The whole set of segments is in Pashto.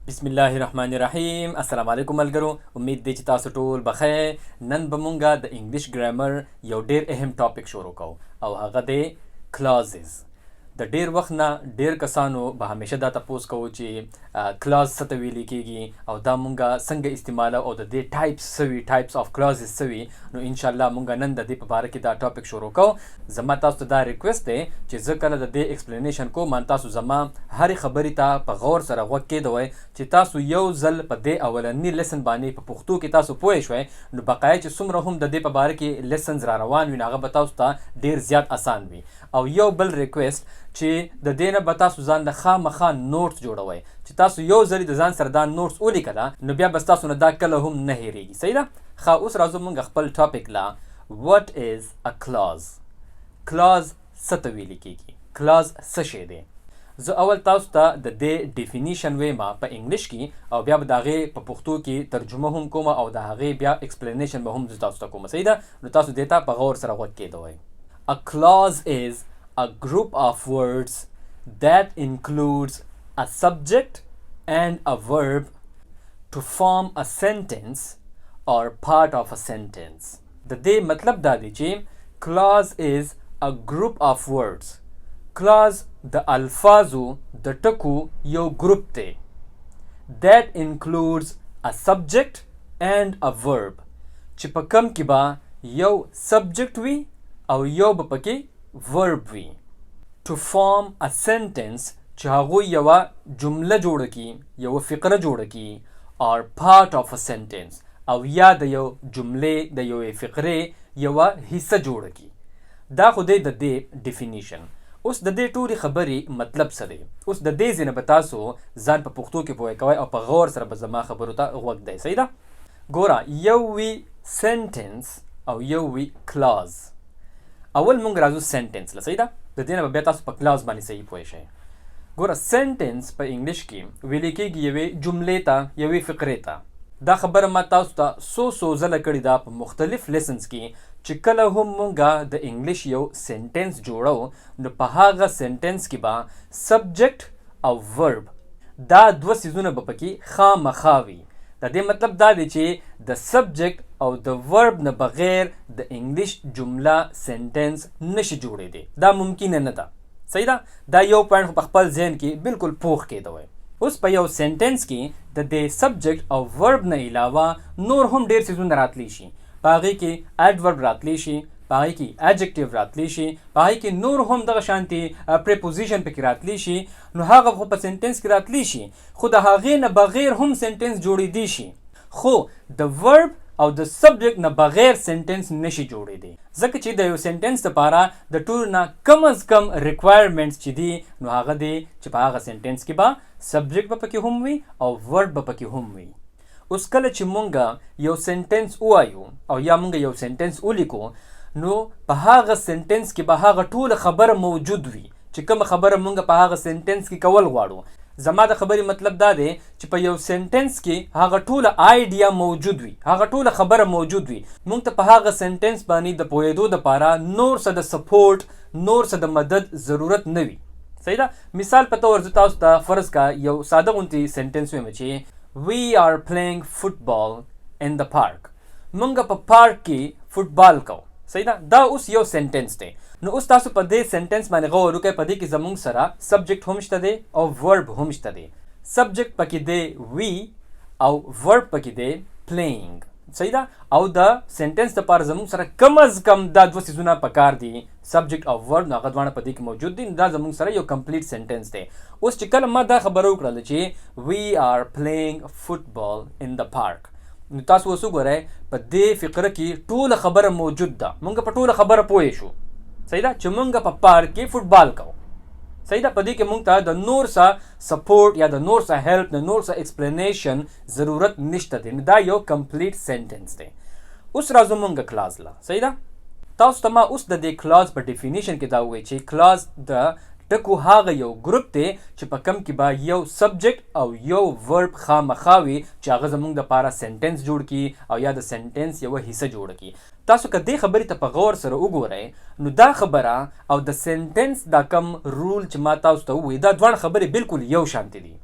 بسم الله الرحمن الرحیم. السلام علیکم ملګرو، امید دی چې تاسو ټول بخیر. نن به مونږه د انګلیش ګرامر یو ډیر اهم ټاپک شروع کوو او هغه دی کلازز. د ډیر وخت نه ډیر کسانو به همیشه دا تپوس کوو چې کلاز څه ته ویل کیږي او دا مونږه څنګه استعمالو او د دې ټایپس آف کلازز څه وي. نو ان شاء الله مونږه نن د دې په اړه کې دا ټاپک شروع کوو. زما تاسو ته دا ریکوست دی چې زه کله د دې ایکسپلینیشن کوم تاسو زما هرې خبرې ته په غور سره غوږ کېدوئ چې تاسو یو ځل په دې اولني لیسن باندې په پښتو کې تاسو پوه شوئ، نو بقایا چې څومره هم د دې په باره کې لیسنز را روان وي هغه به تاسو ته ډیر زیات اسان وي. او یو بل ریکوست چې د دې نه به تاسو ځان د خامخا نوټس جوړوئ چې تاسو یو ځل د ځان سره دا نوټس ولیکله نو بیا به ستاسو نه دا کله هم نه هیریږي. صحیح ده؟ ښه، اوس راځو موږ خپل ټاپک لا. What is a clause؟ کلاز څه ته ویل کیږي؟ کلاز څه شی دی؟ زه اول تاسو ته د دې ډیفینیشن وایم په انګلیش کې او بیا به د هغې په پښتو کې ترجمه هم کوم او د هغې بیا ایکسپلینیشن به هم زه تاسو ته کوم. صحیح ده؟ نو تاسو دې ته په غور سره غوږ کېدوئ. A clause is a group of words that includes a subject and a verb to form a sentence or part of a sentence. د دې مطلب دا دی چې clause is a group of words. clause د الفاظو د ټکو یو ګروپ دی. that includes a subject and a verb چې په کم کې به یو subject وي او یو به پکې verb وي. to form a sentence چې هغوی یوه جمله جوړه کړي، یوه فقره جوړه کړي or part of a sentence او یا د یو جملې د یوې فقرې یوه حصه جوړه کړي. دا خو دی د دې ډیفینیشن. اوس د دې ټولې خبرې مطلب څه دی؟ اوس د دې ځای نه به تاسو ځان په پښتو کې پوه کوئ او په غور سره به زما خبرو ته غوږ دی. صحیح ده؟ ګوره، یو وي سنټنس او یو وي کلاز. اول مونږ راځو سنټنس له. صحیح ده؟ د دې نه به بیا تاسو په کلاز باندې صحیح پوه شئ. ګوره، سنټنس په انګلیش کې ویل کېږي یوې جملې ته، یوې فقرې ته. دا خبره ما تاسو ته څو ځله کړې ده په مختلف لیسنز کې چې کله هم مونږه د انګلیش یو سنټنس جوړو نو په هغه سنټنس کې به سبجیکټ او ورب دا دوه څیزونه به پکې خامخا وي. د دې مطلب دا دی چې د سبجیکټ او د ورب نه بغیر د انګلیش جمله سنټنس نشي جوړېدی. دا ممکنه نه ده. صحیح ده؟ دا یو پوینټ په خپل ذهن کې بالکل پوخ کېدوئ. اوس په یو سنټنس کې د دې سبجیکټ او ورب نه علاوه نور هم ډیر څیزونه راتلی شي. په هغې کې ایډورب راتلی شي، په هغې کې ایجکټیو راتلی شي، په هغې کې نور هم دغه شانتې پریپوزیشن پکې راتلی شي. نو هغه خو په سنټنس کې راتلی شي خو د هغې نه بغیر هم سنټنس جوړېدی شي، خو د ورب او د سبجیکټ نه بغیر سنټنس نشي جوړېدی. ځکه چې د یو سنټنس لپاره د ټولو نه کم از کم ریکوایرمنټس چې دي نو هغه دی چې په هغه سنټنس کې به سبجیکټ به پکې هم وي او ورب به پکې هم وي. اوس کله چې مونږ یو سنټنس ووایو او یا مونږ یو سنټنس ولیکو نو په هغه سنټنس کې به هغه ټوله خبره موجود وي چې کومه خبره مونږ په هغه سنټنس کې کول غواړو. زما د خبرې مطلب دا دی چې په یو سنټنس کې هغه ټوله آیډیا موجود وي، هغه ټوله خبره موجود وي. مونږ ته په هغه سنټنس باندې د پوهېدو دپاره نور څه د سپورټ، نور څه د مدد ضرورت نه وي. صحیح ده؟ مثال په طور زه تاسو ته فرض کا یو ساده غوندې سنټنس وایم چې we are playing football in the park. مونږ په پارک کې فوټبال کوو. صحیح ده؟ دا اوس یو سنټنس دی. نو اوس تاسو په دې سنټنس باندې غور وکړئ. په دې کې زموږ سره سبجیکټ هم شته دی او ورب هم شته دی. سبجیکټ پکې دی وی او ورب پکې دی پلیینګ. صحیح ده؟ او د سنټنس لپاره زموږ سره کم از کم دا دوه څیزونه پکار دي، سبجیکټ او ورب. نو هغه دواړه په دې کې موجود دي. دا زموږ سره یو کمپلیټ سنټنس دی. اوس چې کله ما دا خبره وکړله چې we are playing football in the park نو تاسو اوس وګورئ په دې فقره کې ټوله خبره موجود ده. مونږ په ټوله خبره پوه شو. صحیح ده؟ چې مونږ په پارک کې فوټبال کوو. صحیح ده؟ په دې کې مونږ ته د نور څه سپورټ یا د نور څه هیلپ، د نور څه ایکسپلینیشن ضرورت نشته دی. نو دا یو کمپلیټ سنټنس دی. اوس راځو مونږ کلاز له. صحیح ده؟ تاسو ته ما اوس د دې کلاز په ډیفینیشن کې دا ووایي چې کلاز د ټکو هغه یو ګروپ دی چې په کم کې به یو سبجیکټ او یو ورب خامخا وي چې هغه زموږ دپاره سنټنس جوړ کړي او یا د سنټنس یوه حصه جوړه کړي. تاسو که دې خبرې ته په غور سره وګورئ نو دا خبره او د سنټنس دا کم رول چې ما تاسو ته ووایي دا دواړه خبرې بالکل یو شانتې دي.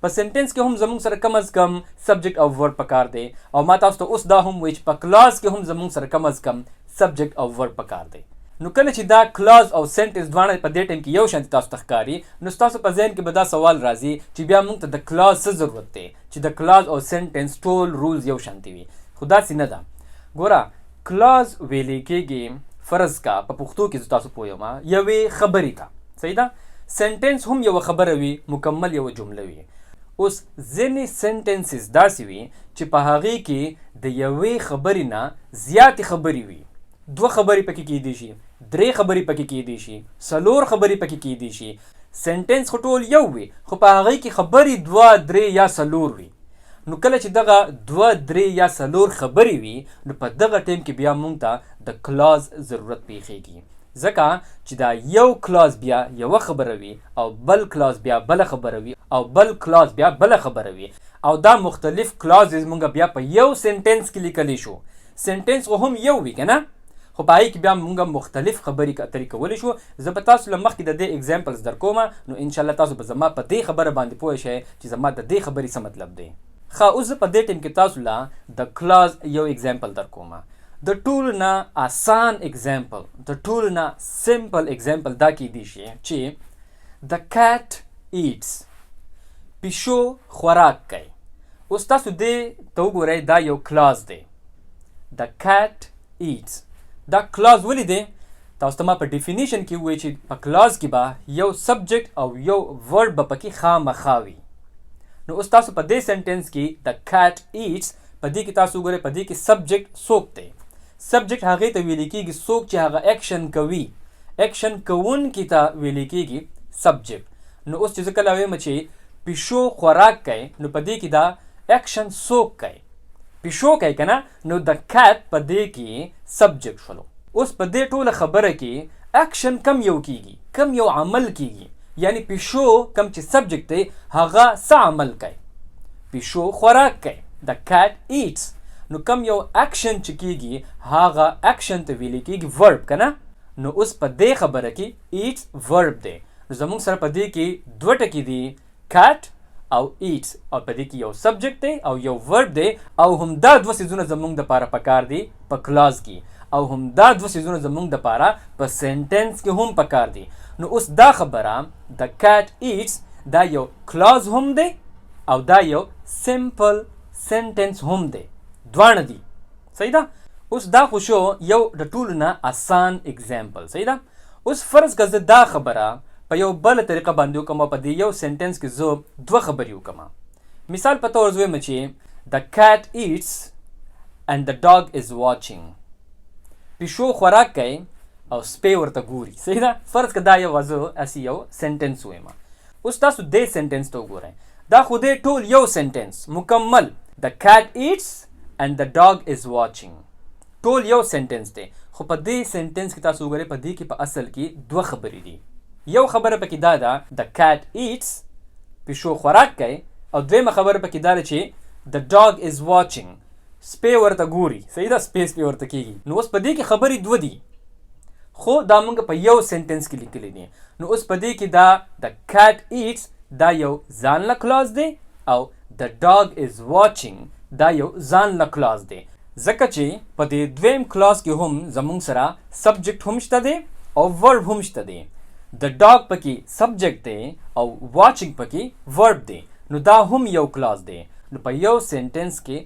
په سنټنس کې هم زموږ سره کم از کم سبجیکټ او ورب پکار دی او ما تاسو ته اوس دا هم وایي چې په کلاز کې هم زموږ سره کم از کم سبجیکټ او ورب پکار دی. نو کله چې دا کلاز او سنټنس دواړه په دې ټایم کې یو شان تاسو ته ښکاري نو تاسو په ذهن کې به دا سوال راځي چې بیا موږ ته د کلاز څه ضرورت دی چې د کلاز او سنټنس ټول رولز یو شانتي وي. خو داسې نه ده. ګوره کلاز ویلې کېږي فرض کا په پښتو کې تاسو پوه یم یوې خبرې ته. صحیح ده. سنټنس هم یوه خبره وي مکمل یوه جمله وي. اوس ځینې سنټنسز داسې وي چې په هغې کې د یوې خبرې نه زیاتې خبرې وي. 2 خبرې پکې کېدی شي، 3 خبرې پکې کېدی شي، 4 خبرې پکې کېدی شي. سنټنس خو ټول یو وي خو په هغې کې خبرې 2 3 یا 4 وي. نو کله چې دغه 2 3 یا 4 خبرې وي نو په دغه ټایم کې بیا موږ ته د کلاز ضرورت پیښیږي ځکه چې دا یو کلاز بیا یوه خبره وي او بل کلاز بیا بله خبره وي او بل کلاز بیا بله خبره وي او دا مختلف کلازز موږ بیا په یو سنټنس کې لیکلی شو. سنټنس خو هم یو وي که نه خو په هغې کې بیا موږ مختلف خبرې اترې کولی شو. زه به تاسو له مخکې د دې اگزامپلز در کوم نو انشاءالله تاسو به زما په دې خبره باندې پوه شئ چې زما د دې خبرې څه مطلب دی. ښه اوس زه په دې ټایم کې تاسو له د کلاز یو اگزامپل در کوم. د ټولو نه آسان اگزامپل د ټولو نه سمپل اگزامپل دا کیدی شي چې د کیټ ایټس پیشو خوراک کوي. اوس تاسو دې ته وګورئ دا یو کلاز دی. د کیټ ایټس دا کلاز ولې دی؟ تاسو ته ما په ډیفینیشن کې ووایي چې په کلاز کې به یو سبجیکټ او یو ورب به پکې خامخا وي. نو اوس تاسو په دې سنټنس کې د کیټ ایټس په دې کې تاسو وګورئ په دې کې سبجیکټ څوک دی. سبجیکټ هغې ته ویلی کېږي څوک چې هغه ایکشن کوي. ایکشن کوونکي ته ویلی کېږي سبجیکټ. نو اوس چې زه کله وایم چې پیشو خوراک کوي نو په دې کې دا ایکشن څوک کوي؟ پیشو کوي که نه نو د کیټ په دې کې سبجیکټ شولو. اوس په دې ټوله خبره کې ایکشن کم یو کیږي، کم یو عمل کیږي. یعنی پیشو کم چې سبجیکټ دی هغه څه عمل کوي؟ پیشو خوراک کوي. د کیټ ایټس نو کم یو ایکشن چې کیږي هغه ایکشن ته ویلی کیږي ورب که نه. نو اوس په دې خبره کې ایټس ورب دی. نو زموږ سره په دې کې 2 ټکي دي کیټ او ایټس او په دې کې یو سبجیکټ دی او یو ورب دی او همدا 2 څیزونه زموږ دپاره پکار دي په کلاز کې او همدا 2 څیزونه زموږ دپاره په سنټنس کې هم پکار دي. نو اوس دا خبره د کیټ ایټس دا یو کلاز هم دی او دا یو سمپل سنټنس هم دی. دواړه دي. صحیح ده. اوس دا خو شو یو د ټولو نه آسان اگزامپل. صحیح ده. اوس فرض که زه دا خبره په یو بله طریقه باندې وکړم او په دې یو سنټنس کې زه 2 خبرې وکړم. مثال په طور زه وایم چې the cat eats and the dog is watching. پیشو خوراک کوي او سپی ورته ګوري. صحیح ده. فرض که دا یو زه اسې یو سنټنس وایم. اوس تاسو دې سنټنس ته وګورئ. دا خو دې ټول یو سنټنس مکمل. the cat eats and the dog is watching. ټول یو سنټنس دی. خو په دې سنټنس کې تاسو وګورئ په دې کې په اصل کې 2 خبرې دي. یو خبره پکې دا ده د کیټ ایټس پیشو خوراک کوي او دویمه خبره پکې دا ده چې د ډاګ از واچینګ سپی ورته ګوري. صحیح ده. سپی ورته کېږي. نو اوس په دې کې خبرې 2 دي خو دا موږ په یو سنټنس کې لیکلی دي. نو اوس په دې کې دا د کیټ ایټس دا یو ځان له کلاز دی او د ډاګ از واچینګ دا یو ځان له کلاز دی ځکه چې په دې دویم کلاز کې هم زموږ سره سبجیکټ هم شته دی او ورب هم شته دی. د ډاګ پکې سبجیکټ دی او واچینګ پکې ورب دی. نو دا هم یو کلاز دی. نو په یو سنټنس کې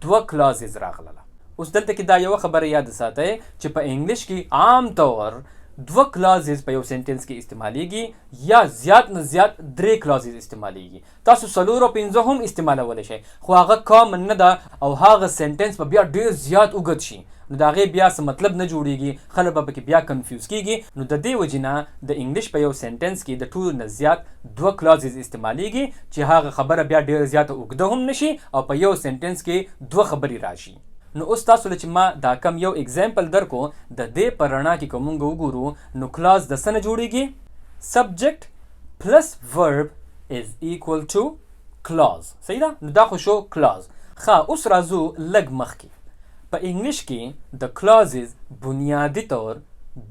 2 کلازز راغلله. اوس دلته کې دا یو خبره یاد ساتئ چې په انګلیش کې عام طور 2 کلازز په یو سنټنس کې استعمالیږي یا زیات نه زیات 3 کلازز استعمالیږي. تاسو 4 او 5 هم استعمالولی شئ خو هغه کامن نه ده او هغه سنټنس به بیا ډېر زیات اوږد شي. نو د هغې بیا څه مطلب نه جوړیږي. خلک به پکې بیا کنفیوز کیږي. نو د دې وجې نه د انګلیش په یو سنټنس کې د ټولو نه زیات 2 کلازز استعمالیږي چې هغه خبره بیا ډېره زیاته اوږده هم نشي او په یو سنټنس کې 2 خبرې راشي. نو اوس تاسو له چې ما دا کم یو اگزامپل درکو د دې په رڼا کې که مونږ وګورو نو کلاز د څه نه جوړیږي؟ سبجیکټ پلس ورب از ایکول ټو کلاز. صحیح ده. نو دا خو شو کلاز. ښه اوس راځو لږ مخکې. په انګلیش کې د کلازز بنیادي طور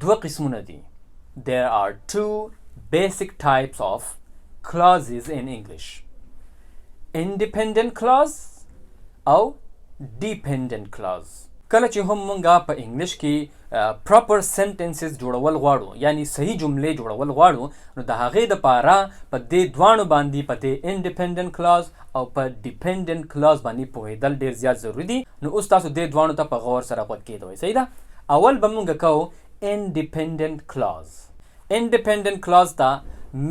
2 قسمونه دي. There are 2 basic types of clauses in English. independent clause او dependent clause. کله چې هم مونږه په انګلیش کې proper sentences جوړول غواړو یعنی صحیح جملې جوړول غواړو نو د هغې دپاره په دې دواړو باندې په دې independent clause او په dependent clause باندې پوهېدل ډېر زیات ضروري دي. نو اوس تاسو دې دواړو ته په غور سره غوږ کېدوئ. صحیح ده. اول به مونږ کوو independent clause. independent clause ته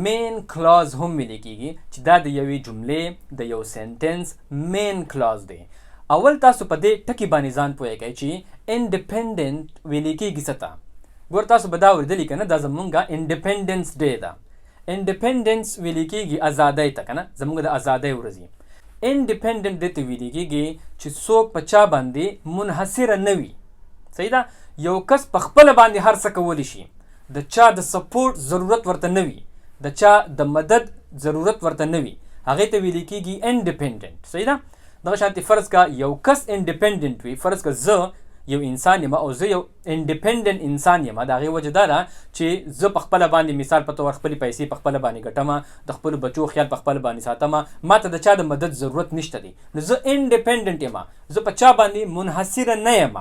main clause هم ویل کېږي چې دا د یوې جملې د یو سنټنس main clause دی. اول تاسو په دې ټکي باندې ځان پوهیږئ چې انډیپینډنټ ویلې کېږي څه ته. ګور تاسو به دا اورېدلي که نه دا زمونږ انډیپینډنس ډے ده. انډیپینډنس ویلې کېږي ازادۍ ته که نه زمونږ د ازادۍ ورځ وي. انډیپینډنټ دې ته ویلې کېږي چې څوک په چا باندې منحصره نه وي. صحیح ده. یو کس په خپله باندې هر څه کولی شي. د چا د سپورټ ضرورت ورته نه وي. د چا د مدد ضرورت ورته نه وي. هغې ته ویلې کېږي انډیپینډنټ. صحیح ده. دغه شانتي فرض کا یو کس انډیپندنت وي. فرض کا زه یو انسان یم او زه یو انډیپندنت انسان یم. د هغې وجه دا ده چې زه په خپله باندې مثال په طور خپلې پیسې په خپله باندې ګټمه د خپلو بچو خیال په خپله باندې ساتمه ما ته د چا د مدد ضرورت نشته دی. نو زه انډیپندنت یم. زه په چا باندې منحصره نه یم.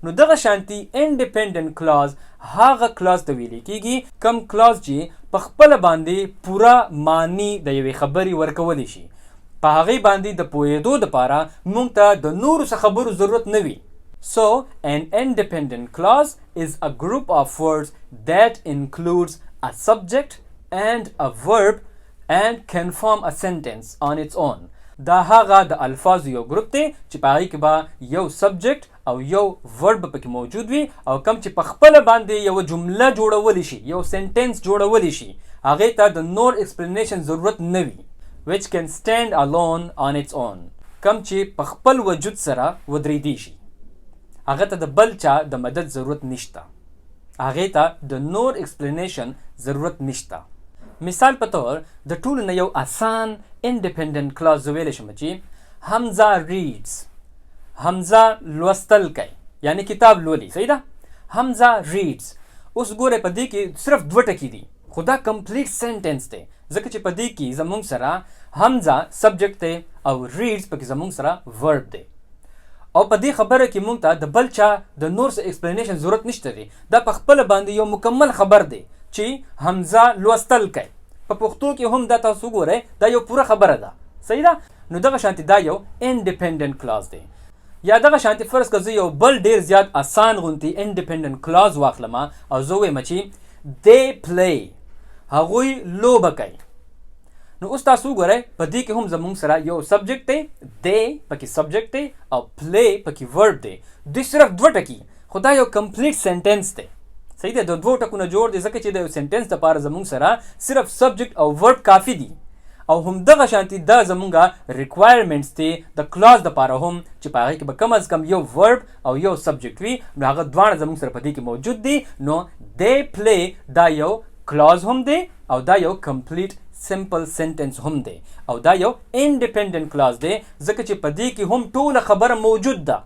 نو دغه شانتي انډیپندنت کلاز هغه کلاز ته ویل کېږي کم کلاز چې په خپله باندې پوره معنی د یوې خبرې ورکولی شي. په هغې باندې د پوهېدو دپاره موږ ته د نورو څه خبرو ضرورت نه وي. So, an independent clause is a group of words that includes a subject and a verb and can form a sentence on its own. دا هغه د الفاظو یو ګروپ دی چې په هغې کې به یو سبجیکټ او یو ورب پکې موجود وي او کم چې په خپله باندې یوه جمله جوړولی شي یو سنټنس جوړولی شي هغې ته د نور ایکسپلینیشن ضرورت نه وي. which can stand alone on its own. کم چې په خپل وجود سره ودرېدی شي. هغه ته د بل چا د مدد ضرورت نشته. هغې ته د نور ایکسپلینیشن ضرورت نشته. مثال په طور د ټولو نه یو آسان انډیپندنت کلاز زه ویلی شم چې حمزه ریډز. حمزه لوستل کوي یعنی کتاب لولي. صحیح ده. حمزه ریډز. اوس ګورئ په دې کې صرف دوه ټکي دي خو دا کمپلیټ سنټنس دی ځکه چې په دې کې زموږ سره حمزه سبجیکټ دی او ریډز پکې زموږ سره ورب دی او په دې خبره کې موږ ته د بل چا د نور څه ایکسپلینیشن ضرورت نشته دی. دا په خپله باندې یو مکمل خبر دی چې حمزه لوستل کوي. په پښتو کې هم دا تاسو ګورئ دا یو پوره خبره ده. صحیح ده. نو دغه شانتي دا یو انډیپندنت کلاز دی. یا دغه شانتي فرض که زه یو بل ډېر زیات آسان غوندې انډیپندنت کلاز واخلم او زه ووایم چې they play هغوی لوبه کوي. نو اوس تاسو وګورئ په دې کې هم زموږ سره یو سبجیکټ دی دی پکې سبجیکټ دی او پلی پکې ورب دی. دوی صرف دوه ټکي خو دا یو کمپلیټ سنټنس دی. صحیح دی. د دوو ټکو نه جوړ دی ځکه چې د یو سنټنس دپاره زموږ سره صرف سبجیکټ او ورب کافي دي او همدغه شانتي دا زموږ ریکوایرمنټس دی د کلاز دپاره هم چې په هغې کې به کم از کم یو ورب او یو سبجیکټ وي. نو هغه دواړه زموږ سره په دې کې موجود دي. نو دی پلی دا یو کلاز هم دی او دا یو کمپلیټ سمپل سنټنس هم دی او دا یو انډیپندنت کلاز دی ځکه چې په دې کې هم ټوله خبره موجود ده.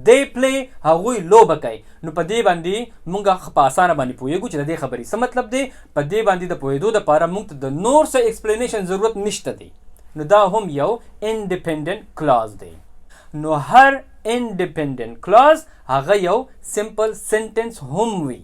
دی پلی هغوی لوبه کوي. نو په دې باندې موږ په اسانه باندې پوهېږو چې د دې خبرې څه مطلب دی. په دې باندې د پوهېدو دپاره موږ ته د نور څه ایکسپلینیشن ضرورت نشته دی. نو دا هم یو انډیپندنت کلاز دی. نو هر انډیپندنت کلاز هغه یو سمپل سنټنس هم وي.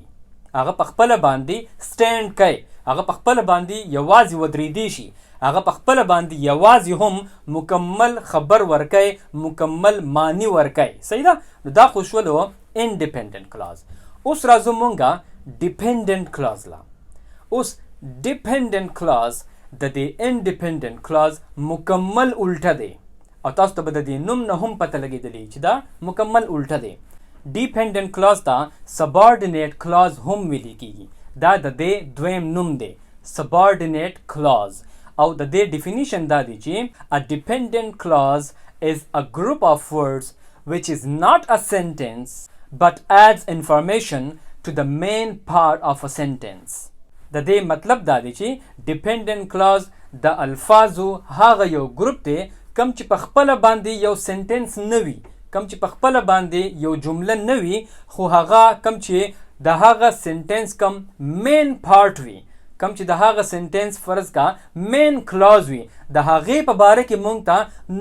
هغه په خپله باندې سټینډ کوي. هغه په خپله باندې یوازې ودرېدی شي. هغه په خپله باندې یوازې هم مکمل خبر ورکوي مکمل معنی ورکوي. صحیح ده. نو دا خو شولو انډیپندنت کلاز. اوس راځو مونږه ډیپندنت کلاز لا. اوس ډیپندنت کلاز د دې انډیپندنت کلاز مکمل الټه دی او تاسو ته به د دې نوم نه هم پته لګېدلی چې دا مکمل الټه دی. ډیپندنت کلاز ته سبارډینیټ کلاز هم ویل کېږي. دا د دې دویم نوم دی سبارډینیټ کلاز او د دې ډیفینیشن دا دی چې a dependent clause is a group of words which is not a sentence but adds information to the main part of a sentence. د دې مطلب دا دی چې dependent clause د الفاظو هغه یو ګروپ دی کم چې په خپله باندې یو سنټنس نه وي کم چې په خپله باندې یو جمله نه وي خو هغه کم چې د هغه سنټنس کم مین پارټ وي کم چې د هغه سنټنس فرض کا مین کلاز وي د هغې په باره کې مونږ ته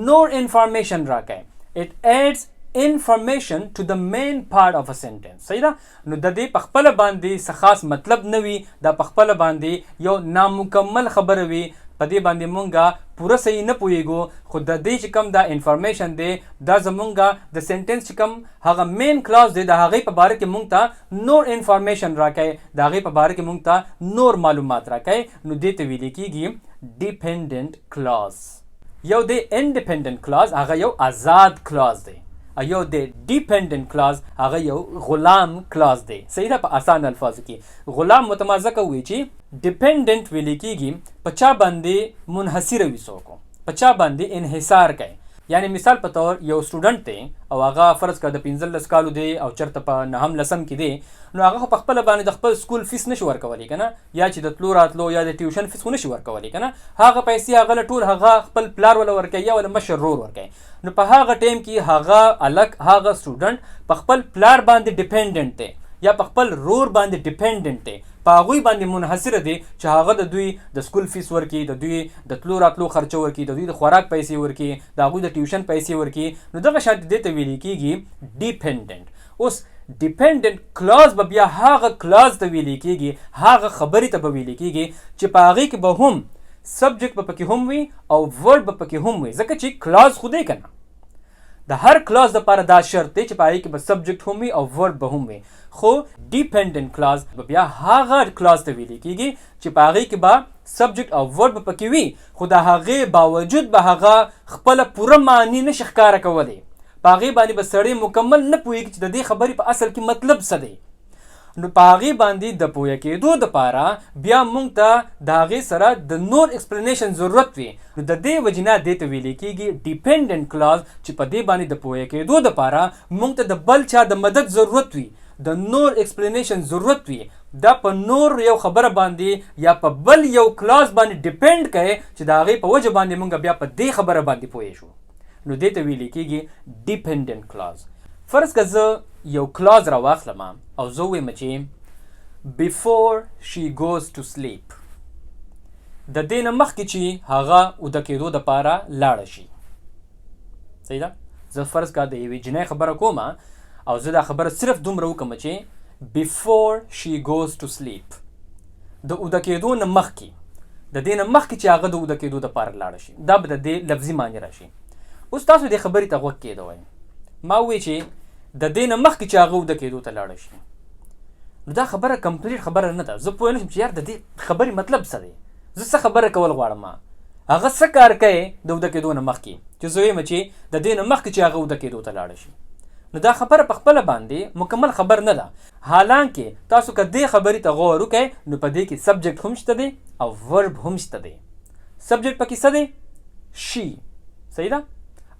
نور انفارمیشن راکوي. it adds information to the main part of a sentence. صحیح ده؟ نو د دې په خپله باندې څه خاص مطلب نه وي، دا په خپله باندې یو نامکمل خبره وي، په دې باندې مونږه پوره صحیح نه پوهیږو، خو د دې چې کوم دا انفارمیشن دی دا زمونږه د سنټنس چې کوم هغه مین کلاز دی د هغې په باره کې مونږ ته نور انفارمیشن راکوي، د هغې په باره کې مونږ ته نور معلومات راکوي. نو دې ته ویل کېږي ډیپینډنټ کلاز. یو دی انډیپینډنټ کلاز، هغه یو آزاد کلاز دی، یو دی ډیپینډنټ کلاز، هغه یو غلام کلاز دی. صحیح ده؟ په آسان الفاظو کې غلام متمازه کوي چې ډیپینډنټ ویل کېږي په چا باندې منحصره وي، څوک په چا باندې انحصار کوي. یعنی مثال په طور یو سټوډنټ دی او هغه فرض کړه د 15 کالو دی او چېرته په 9 لسم کې دی، نو هغه خو په خپله باندې د خپل سکول فیس نشي ورکولی که نه، یا چې د تلو راتلو یا د ټیوشن فیس خو نشي ورکولی که نه، هغه پیسې هغه له ټول هغه خپل پلار وله ورکوي یا وله مشر رور ورکوي. نو په هغه ټایم کې هغه الک هغه سټوډنټ په خپل پلار باندې ډیپینډنټ دی یا په خپل رور باندې ډیپینډنټ دی، په هغوی باندې منحصره دی چې هغه د دوی د سکول فیس ورکړي، د دوی د تلو راتلو خرچه ورکړي، د دوی د خوراک پیسې ورکړي، د هغوی د ټیوشن پیسې ورکړي. نو دغه شان دې ته ویل کېږي ډیپینډنټ. اوس ډیپینډنټ کلاز به بیا هغه کلاز ته ویل کېږي، هغه خبرې ته به ویل کېږي چې په هغې کې به هم سبجیکټ به پکې هم وي او ورډ به پکې هم وي، ځکه چې کلاز خو دی که نه، د هر کلاز دپاره دا شرط دی چې په هغې کې به سبجیکټ هم وي او ورډ به هم وي. خو ډیپینډنټ کلاز به بیا هغه کلاز ته ویل کېږي چې په هغې کې به سبجیکټ او ورډ به پکې وي، خو د هغې باوجود به هغه خپله پوره معنی نشي ښکاره کولی، په هغې باندې به سړی مکمل نه پوهېږي چې د دې خبرې په اصل کې مطلب څه دی. نو په هغې باندې د پوهه کېدو دپاره بیا موږ ته د هغې سره د نور ایکسپلینیشن ضرورت وي. نو د دې وجې نه دې ته ویلی کېږي ډیپینډنټ کلاز چې په دې باندې د پوهه کېدو دپاره موږ ته د بل چا د مدد ضرورت وي، د نور ایکسپلینیشن ضرورت وي، دا په نور یو خبره باندې یا په بل یو کلاز باندې ډیپینډ کوي چې د هغې په وجه باندې موږ بیا په دې خبره باندې پوه شو. نو دې ته ویلی کېږي ډیپینډنټ کلاز. فرض که زه یو کلاز را واخلم او زه ووایم چې before she goes to sleep، د دې نه مخکې چې هغه اوده کېدو دپاره لاړه شي. صحیح ده؟ زه فرض که د یوې جنۍ خبره کوم او زه دا خبره صرف دومره وکړم چې before she goes to sleep، د اوده کېدو نه مخکې، د دې نه مخکې چې هغه د اوده کېدو دپاره لاړه شي، دا به د دې لفظي معنی راشي. اوس تاسو دې خبرې ته غوږ کېږدئ. ما وویل چې د دې نه مخکې چې هغه اوده کېدو ته لاړه شي، نو دا خبره کمپلیټ خبره نه ده. زه پوه نه شم چې یار د دې خبرې مطلب څه دی، زه څه خبره کول غواړم، هغه څه کار کوي د اوده کېدو نه مخکې چې زه وایم چې د دې نه مخکې چې هغه اوده کېدو ته لاړه شي. نو دا خبره په خپله باندې مکمل خبر نه ده. حالانکه تاسو که دې خبرې ته غور وکئ نو په دې کې سبجیکټ هم شته دی او ورب هم شته دی. سبجیکټ پکې څه دی؟ شي. صحیح ده؟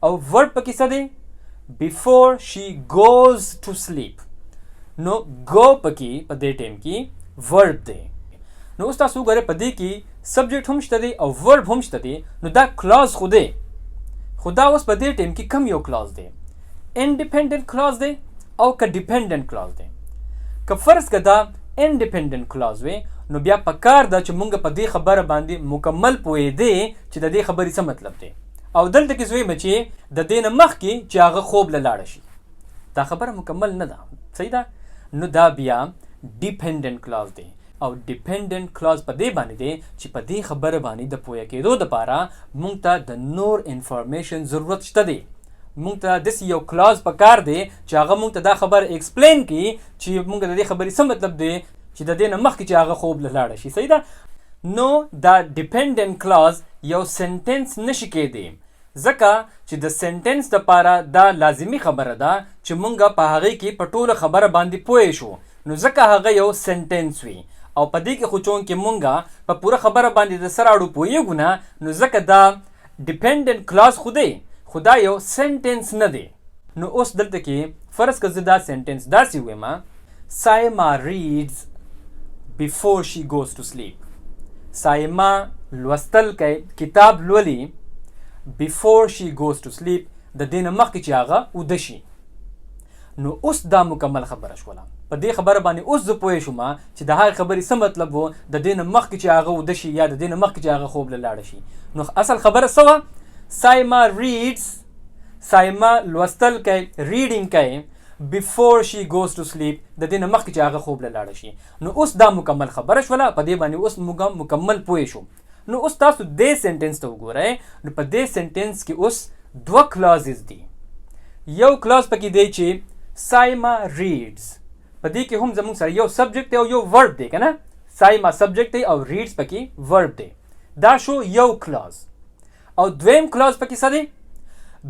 او ورب پکې څه دی؟ before she goes to sleep. نو go پکې په دې ټایم کې ورب دی. نو اوس تاسو وګورئ په دې کې سبجیکټ هم شته دی او ورب هم شته دی. نو دا کلاز خو دی، خو دا اوس په دې ټایم کې کم یو کلاز دی؟ انډیپینډنټ کلاز دی او که ډیپینډنټ کلاز دی؟ که فرض که دا انډیپینډنټ کلاز وي نو بیا پکار ده چې موږ په دې خبره باندې مکمل پوهېدې چې د دې خبرې څه مطلب دی. او دلته کې زه وایم چې د دې نه مخکې چې هغه خوب له لاړه شي، دا خبره مکمل نه ده. صحیح ده؟ نو دا بیا ډیپینډنټ کلاز دی. او ډیپینډنټ کلاز په دې باندې دی چې په دې خبره باندې د پوهه کېدو دپاره موږ ته د نور انفارمیشن ضرورت شته دی. موږ ته داسې یو کلاز پکار دی چې هغه موږ ته دا خبره ایکسپلین کړي چې موږ د دې خبرې څه مطلب دی چې د دې نه مخکې چې هغه خوب له لاړه شي. صحیح ده؟ نو دا ډیپینډنټ کلاز یو سنټنس نشي کېدی، ځکه چې د سنټنس دپاره دا لازمي خبره ده چې موږ په هغې کې په ټوله خبره باندې پوه شو. نو ځکه هغه یو سنټنس وي او په دې کې خو چونکې موږ په پوره خبره باندې د سره اړو پوهېږو نه، نو ځکه دا ډیپینډنټ کلاز خو دی، خو دا یو سنټنس نه دی. نو اوس دلته کې فرض که زه دا سنټنس داسې ووایم سایما ریډز before she goes to sleep. سایما لوستل کوي، کتاب لولي before she goes to sleep، د دې نه مخکې چې هغه اوده شي. نو اوس دا مکمل خبره شوله. په دې خبره باندې اوس زه پوه شوم چې د هغې خبرې څه مطلب و، د دې نه مخکې چې هغه وده شي یا د دې نه مخکې چې هغه خوب له لاړه شي. نو اصل خبره څه وه؟ سایما ریډز، سایما لوستل کوي، ریډینګ کوي before she goes to sleep، د دې نه مخکې چې هغه خوب له لاړه شي. نو اوس دا مکمل خبره شوله، په دې باندې اوس موږ مکمل پوه شو. نو اوس تاسو دې سنټنس ته وګورئ. نو په دې سنټنس کې اوس دوه کلازز دي. یو کلاز پکې دی چې سایما ریډز، په دې کې هم زموږ سره یو سبجیکټ دی او یو ورب دی که نه؟ سایما سبجیکټ دی او ریډز پکې ورب دی. دا شو یو کلاز. او دویم کلاز پکې څه دی؟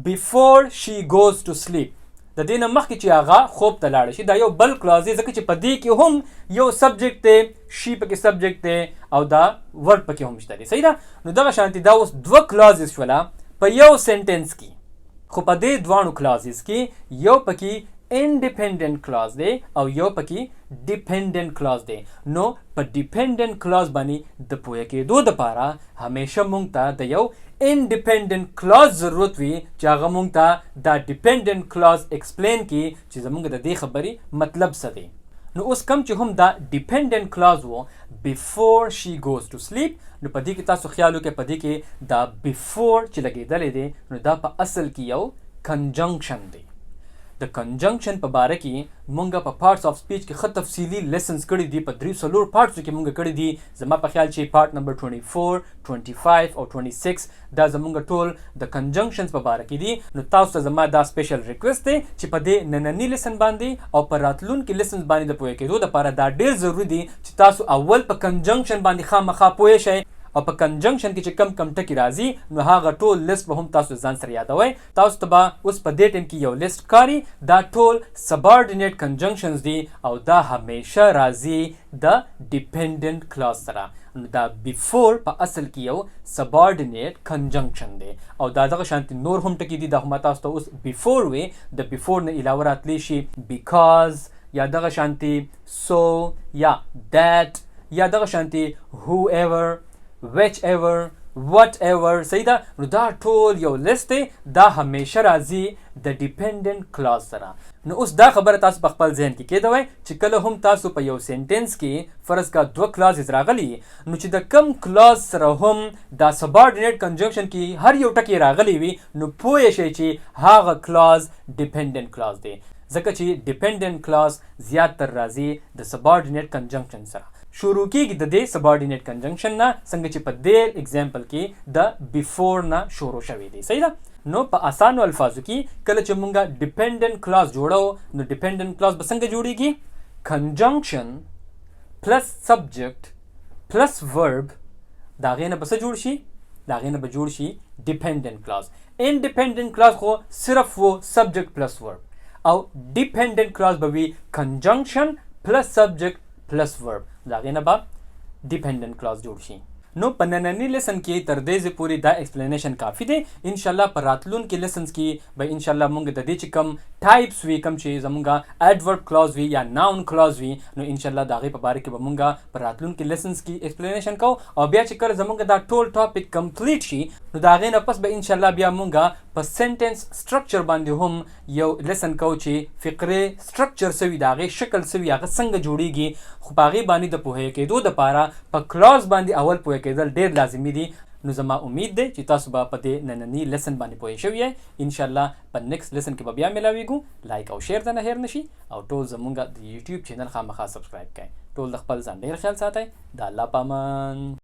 before she goes to sleep، د دې نه مخکې چې هغه خوب ته لاړه شي. دا یو بل کلاز دی ځکه چې په دې کې هم یو سبجیکټ دی، شي پکې سبجیکټ دی او دا ورب پکې هم شته دی. صحیح ده؟ نو دغه شانتي دا اوس دوه کلازز شوله په یو سنټنس کې. خو په دې دواړو کلازز کې یو پکې انډیپندنٹ کلاز دی او یو پکې ډیپندنٹ کلاز دی. نو په ډیپندنٹ کلاز باندې د پوهه کېدو دپاره همیشه مونږ ته د یو انډیپندنٹ کلاز ضرورت وي چې هغه مونږ ته دا ډیپندنٹ کلاز ایکسپلین کړي چې زمونږ د دې خبرې مطلب څه دی. نو اوس کم چې هم دا ډیپندنٹ کلاز و before she goes to sleep، نو په دې کې تاسو خیال وکړئ په دې کې دا before چې لګېدلی دی نو دا په اصل کې یو کنجنکشن دی. د کنجنکشن په باره کې مونږ په پارټس آف سپیچ کې ښه تفصیلي لیسنز کړي دي، په 3 پارټسو کې مونږ کړي دي. زما په خیال چې پارټ نمبر 24، 25 او 26 دا زمونږ ټول د کنجنکشنز په باره کې دي. نو تاسو ته زما دا سپیشل ریکویسټ دی چې په دې ننني لیسن باندې او په راتلونکي لیسنز باندې د پوهه کېدو دپاره دا ډېر ضروري دي چې تاسو اول په کنجنکشن باندې خامخا پوه شئ او په کنجنکشن کې چې کم ټکي راځي نو هغه ټول لیست به هم تاسو ځان سره یادوئ. تاسو ته به اوس په دې ټیم کې یو لیست کاري، دا ټول سبارډینیټ کنجنکشنز دي او دا همیشه راځي د ډیپندنٹ کلاز سره. نو دا بیفور په اصل کې یو سبارډینیټ کنجنکشن دی او دا دغه شانتي نور هم ټکي دي. دا هم تاسو ته اوس بیفور وي، د بیفور نه علاوه راتلی شي بیکاز یا دغه شانتي سو یا دیٹ یا دغه شانتي هو ایور، whichever، whatever. صحیح ده؟ نو دا ټول یو لیست دی، دا همیشه راځي د ډیپندنٹ کلاز سره. نو اوس دا خبره تاسو په خپل ذهن کې کېدوئ چې کله هم تاسو په یو سنټنس کې فرض کا دوه کلازز راغلي نو چې د کم کلاز سره هم دا سبارډینیټ کنجنکشن کې هر یو ټکی راغلی وي نو پوه شئ چې هغه کلاز ډیپندنٹ کلاز دی، ځکه چې ډیپندنٹ کلاز زیاتر راځي د سبارډینیټ کنجنکشن سره. شروع کېږي د دې سبارډینیټ کنجنکشن نه، څنګه چې په دې اگزامپل کې د بیفور نه شروع شوی دی. صحیح ده؟ نو په اسانو الفاظو کې کله چې مونږه ډیپندنٹ کلاز جوړو نو ډیپندنٹ کلاز به څنګه جوړیږي؟ کنجنکشن پلس سبجیکټ پلس ورب، د هغې نه به څه جوړ شي؟ د هغې نه به جوړ شي ډیپندنٹ کلاز. انډیپندنٹ کلاز خو صرف و سبجیکټ پلس ورب او ډیپندنٹ کلاز به وي کنجنکشن پلس سبجیکټ پلس ورب، د هغې نه به ډیپندنٹ کلاز جوړ شي. نو په ننني لیسن کې تر دې پورې دا ایکسپلینیشن کافي دی. انشاءالله په راتلونکي لیسنز کې به انشاءالله مونږ د دې چې کم ټایپس وي، کم چې زمونږه ایډورب کلاز وي یا ناون کلاز وي نو انشاءالله د هغې په باره کې به مونږ په راتلونکي لیسنز کې ایکسپلینیشن کوو او بیا چې کله زمونږ دا ټول ټاپک کمپلیټ شي نو د هغې نه پس به انشاءالله بیا مونږ په سنټنس سټرکچر باندې هم یو لیسن کوو چې فقرې سټرکچر څه وي، د هغې شکل څه وي، هغه څنګه جوړیږي. خو په هغې باندې د پوهه کېدو دپاره په کلاز باندې اول پوهه کېدل ډېر لازمي دي. نو زما امید دی چې تاسو به په دې ننني لیسن باندې پوه شوي یئ. انشاءالله په نیکسټ لیسن کې به بیا میلاویږو. لایک او شیر ته نه هیر نشي او ټول زمونږ د یوټیوب چینل خامخا سبسکرایب کړئ. ټول د خپل ځان ډېر خیال ساتئ. د الله په امان.